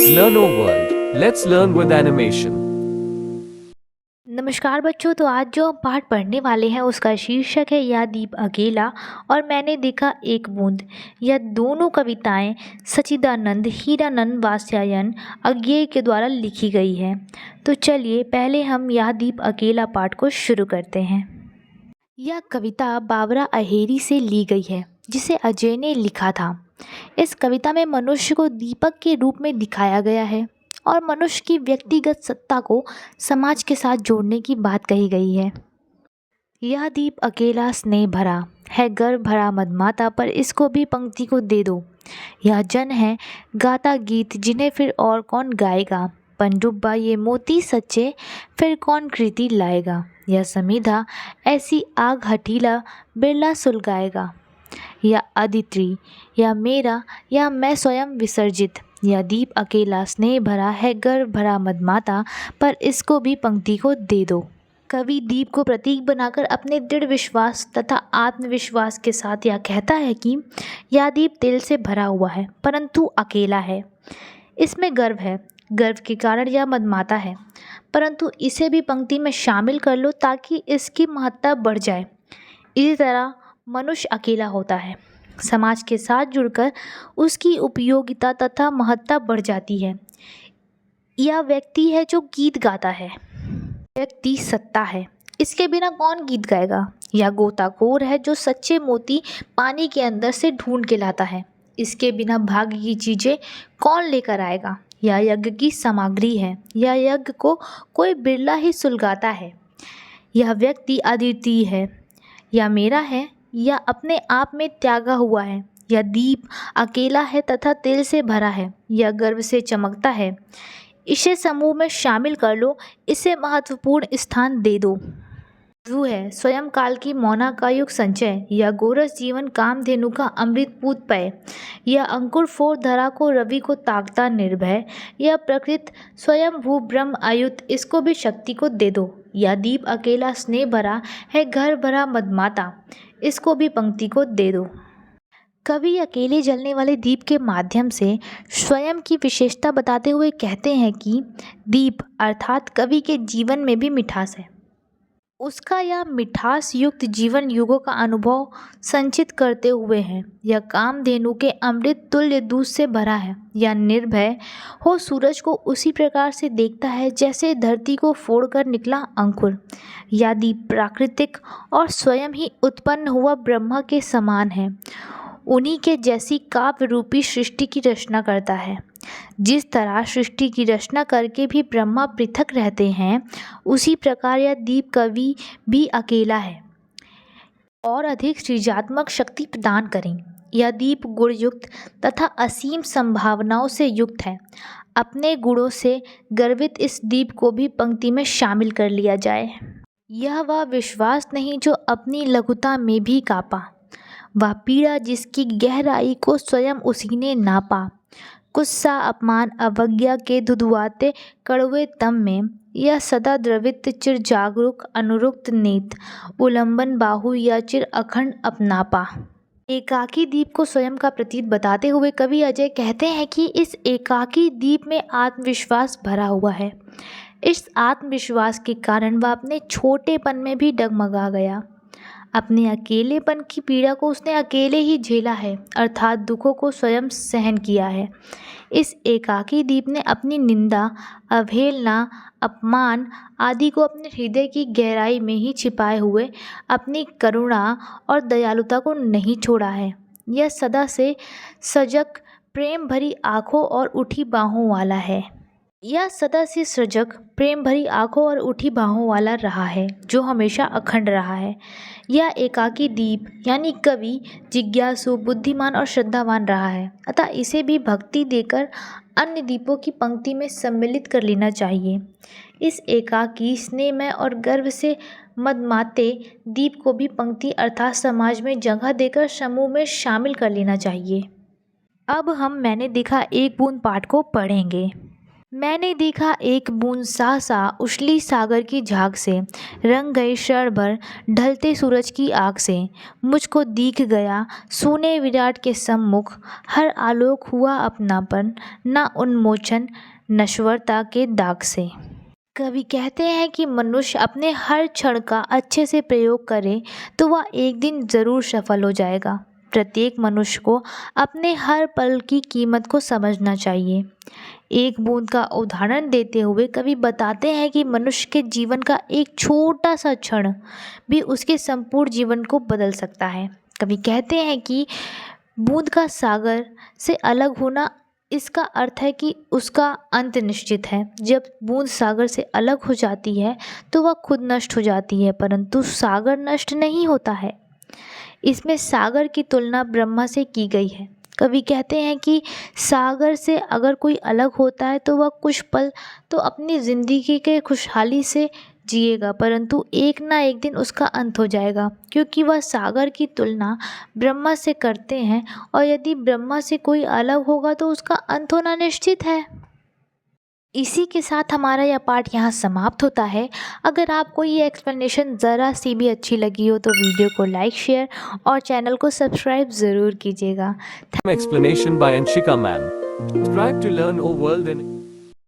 Learno World. Let's learn with animation. नमस्कार बच्चों। तो आज जो हम पाठ पढ़ने वाले हैं उसका शीर्षक है यह दीप अकेला और मैंने देखा एक बूंद। यह दोनों कविताएं सच्चिदानंद हीरानंद वात्स्यायन अज्ञेय के द्वारा लिखी गई है। तो चलिए पहले हम यह दीप अकेला पाठ को शुरू करते हैं। यह कविता बाबरा अहेरी से ली गई है जिसे अजय ने लिखा था। इस कविता में मनुष्य को दीपक के रूप में दिखाया गया है और मनुष्य की व्यक्तिगत सत्ता को समाज के साथ जोड़ने की बात कही गई है। यह दीप अकेला स्नेह भरा है, गर्व भरा मदमाता, पर इसको भी पंक्ति को दे दो। यह जन है गाता गीत जिन्हें फिर और कौन गाएगा। पनडुब्बा ये मोती सच्चे फिर कौन कृति लाएगा। यह समीधा ऐसी आग हठीला बिरला सुलगाएगा। या अदिति या मेरा या मैं स्वयं विसर्जित। यह दीप अकेला स्नेह भरा है, गर्व भरा मदमाता, पर इसको भी पंक्ति को दे दो। कवि दीप को प्रतीक बनाकर अपने दृढ़ विश्वास तथा आत्मविश्वास के साथ यह कहता है कि यह दीप दिल से भरा हुआ है परंतु अकेला है। इसमें गर्व है, गर्व के कारण यह मदमाता है, परंतु इसे भी पंक्ति में शामिल कर लो ताकि इसकी महत्ता बढ़ जाए। इसी तरह मनुष्य अकेला होता है, समाज के साथ जुड़कर उसकी उपयोगिता तथा महत्ता बढ़ जाती है। यह व्यक्ति है जो गीत गाता है, व्यक्ति सत्ता है, इसके बिना कौन गीत गाएगा। यह गोताखोर है जो सच्चे मोती पानी के अंदर से ढूंढ के लाता है, इसके बिना भाग्य की चीज़ें कौन लेकर आएगा। यह यज्ञ की सामग्री है, यह यज्ञ को कोई बिरला ही सुलगाता है। यह व्यक्ति अद्वितीय है, यह मेरा है, यह अपने आप में त्यागा हुआ है। यह दीप अकेला है तथा तेल से भरा है, यह गर्व से चमकता है। इसे समूह में शामिल कर लो, इसे महत्वपूर्ण स्थान दे दो। वधु है स्वयं काल की मौना का युग संचय, यह गोरस जीवन कामधेनु का अमृतपूत पेय। यह अंकुर फोर धरा को रवि को ताकता निर्भय। यह प्रकृत स्वयं भू ब्रह्म आयुत, इसको भी शक्ति को दे दो। यह दीप अकेला स्नेह भरा है, घर भरा मदमाता, इसको भी पंक्ति को दे दो। कवि अकेले जलने वाले दीप के माध्यम से स्वयं की विशेषता बताते हुए कहते हैं कि दीप अर्थात कवि के जीवन में भी मिठास है। उसका यह मिठास युक्त जीवन युगों का अनुभव संचित करते हुए है। यह कामधेनु के अमृत तुल्य दूध से भरा है। यह निर्भय हो सूरज को उसी प्रकार से देखता है जैसे धरती को फोड़कर निकला अंकुर। यह दीप प्राकृतिक और स्वयं ही उत्पन्न हुआ ब्रह्मा के समान है, उन्हीं के जैसी काव्य रूपी सृष्टि की रचना करता है। जिस तरह सृष्टि की रचना करके भी ब्रह्मा पृथक रहते हैं, उसी प्रकार यह दीप कवि भी अकेला है और अधिक सृजनात्मक शक्ति प्रदान करें। यह दीप गुणयुक्त तथा असीम संभावनाओं से युक्त है। अपने गुणों से गर्वित इस दीप को भी पंक्ति में शामिल कर लिया जाए। यह वह विश्वास नहीं जो अपनी लघुता में भी कापा, वह पीड़ा जिसकी गहराई को स्वयं उसी ने नापा। गुस्सा अपमान अवज्ञा के धुधुआते कड़वे तम में, यह सदा द्रवित चिर जागरूक अनुरुक्त नेत, उल्लंबन बाहु या चिर अखंड अपनापा। एकाकी दीप को स्वयं का प्रतीक बताते हुए कवि अजय कहते हैं कि इस एकाकी दीप में आत्मविश्वास भरा हुआ है। इस आत्मविश्वास के कारण वह अपने छोटेपन में भी डगमगा गया। अपने अकेलेपन की पीड़ा को उसने अकेले ही झेला है, अर्थात दुखों को स्वयं सहन किया है। इस एकाकी दीप ने अपनी निंदा, अवहेलना, अपमान आदि को अपने हृदय की गहराई में ही छिपाए हुए अपनी करुणा और दयालुता को नहीं छोड़ा है। यह सदा से सजग, प्रेम भरी आँखों और उठी बाहों वाला है। यह सदा से सजग, प्रेम भरी आँखों और उठी बाहों वाला रहा है, जो हमेशा अखंड रहा है। यह एकाकी दीप यानी कवि जिज्ञासु, बुद्धिमान और श्रद्धावान रहा है, अतः इसे भी भक्ति देकर अन्य दीपों की पंक्ति में सम्मिलित कर लेना चाहिए। इस एकाकी, स्नेहमय और गर्व से मदमाते दीप को भी पंक्ति अर्थात समाज में जगह देकर समूह में शामिल कर लेना चाहिए। अब हम मैंने देखा एक बूंद पाठ को पढ़ेंगे। मैंने देखा एक बूंद सा उछली सागर की झाग से, रंग गई क्षण भर ढलते सूरज की आग से। मुझको दिख गया सोने विराट के सम्मुख, हर आलोक हुआ अपनापन, ना उन्मोचन नश्वरता के दाग से। कवि कहते हैं कि मनुष्य अपने हर क्षण का अच्छे से प्रयोग करे तो वह एक दिन ज़रूर सफल हो जाएगा। प्रत्येक मनुष्य को अपने हर पल की कीमत को समझना चाहिए। एक बूंद का उदाहरण देते हुए कवि बताते हैं कि मनुष्य के जीवन का एक छोटा सा क्षण भी उसके संपूर्ण जीवन को बदल सकता है। कवि कहते हैं कि बूंद का सागर से अलग होना, इसका अर्थ है कि उसका अंत निश्चित है। जब बूंद सागर से अलग हो जाती है तो वह खुद नष्ट हो जाती है, परंतु सागर नष्ट नहीं होता है। इसमें सागर की तुलना ब्रह्मा से की गई है। कवि कहते हैं कि सागर से अगर कोई अलग होता है तो वह कुछ पल तो अपनी ज़िंदगी के खुशहाली से जिएगा, परंतु एक ना एक दिन उसका अंत हो जाएगा, क्योंकि वह सागर की तुलना ब्रह्मा से करते हैं और यदि ब्रह्मा से कोई अलग होगा तो उसका अंत होना निश्चित है। इसी के साथ हमारा यह पाठ यहाँ समाप्त होता है। अगर आपको ये एक्सप्लेनेशन ज़रा सी भी अच्छी लगी हो तो वीडियो को लाइक, शेयर और चैनल को सब्सक्राइब ज़रूर कीजिएगा। Explanation by Anshika Ma'am. Subscribe to learn O World in